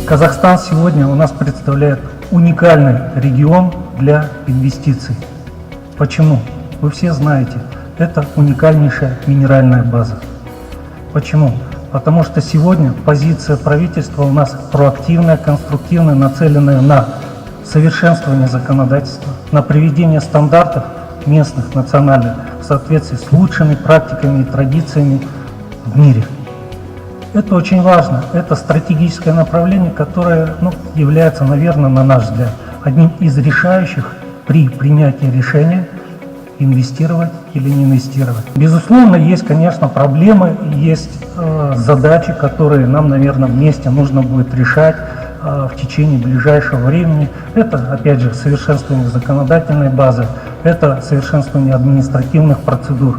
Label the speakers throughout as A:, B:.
A: Казахстан сегодня у нас представляет уникальный регион для инвестиций. Почему? Вы все знаете, это уникальнейшая минеральная база. Почему? Потому что сегодня позиция правительства у нас проактивная, конструктивная, нацеленная на совершенствование законодательства, на приведение стандартов местных, национальных в соответствии с лучшими практиками и традициями в мире. Это очень важно, это стратегическое направление, которое является, наверное, на наш взгляд, одним из решающих при принятии решения инвестировать или не инвестировать. Безусловно, есть, конечно, проблемы, есть задачи, которые нам, наверное, вместе нужно будет решать в течение ближайшего времени. Это, опять же, совершенствование законодательной базы, это совершенствование административных процедур.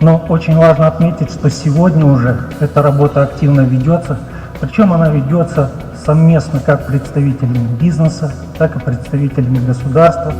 A: Но очень важно отметить, что сегодня уже эта работа активно ведется, причем она ведется совместно как представителями бизнеса, так и представителями государства.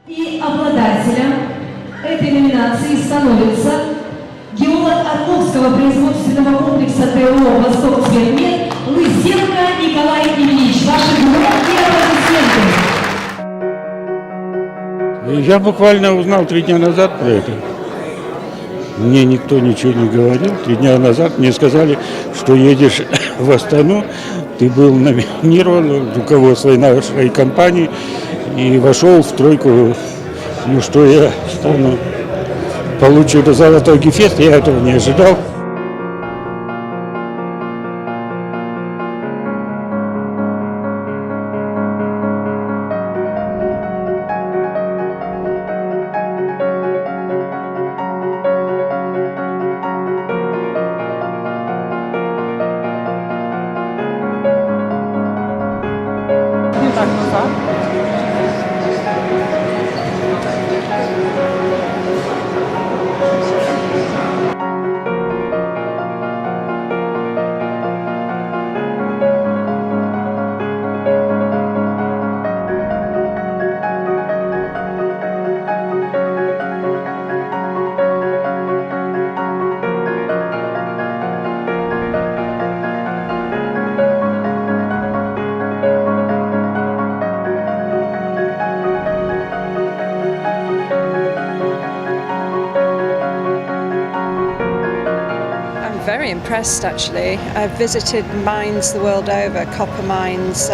B: И обладателем этой номинации становится геолог Орловского производственного комплекса ТО «Восток-Цветмет» Лысенко Николай Ильич. Ваши громкие аплодисменты.
C: Я буквально узнал 3 дня назад про это. Мне никто ничего не говорил. 3 дня назад мне сказали, что едешь в Астану, ты был номинирован руководством нашей компании и вошел в тройку, ну что я стану, получу золотой Гефест, я этого не ожидал.
D: Так назад.
E: Very impressed actually. I've visited mines the world over, copper mines.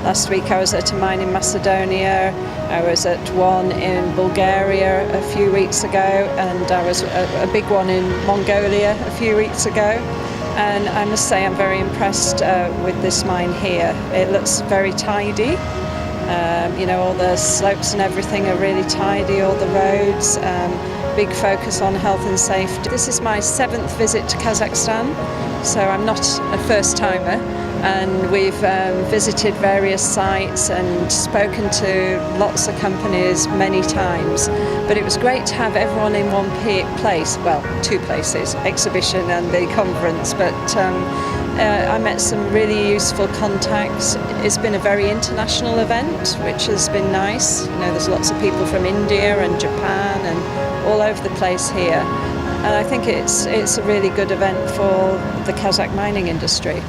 E: Last week I was at a mine in Macedonia, I was at one in Bulgaria a few weeks ago, and I was a big one in Mongolia a few weeks ago. And I must say I'm very impressed with this mine here. It looks very tidy. You know, all the slopes and everything are really tidy, all the roads. Big focus on health and safety. This is my 7th visit to Kazakhstan, so I'm not a first timer, and we've visited various sites and spoken to lots of companies many times, but it was great to have everyone in one place, well, 2 places, exhibition and the conference, but I met some really useful contacts. It's been a very international event, which has been nice. You know, there's lots of people from India and Japan and all over the place here. And I think it's a really good event for the Kazakh mining industry.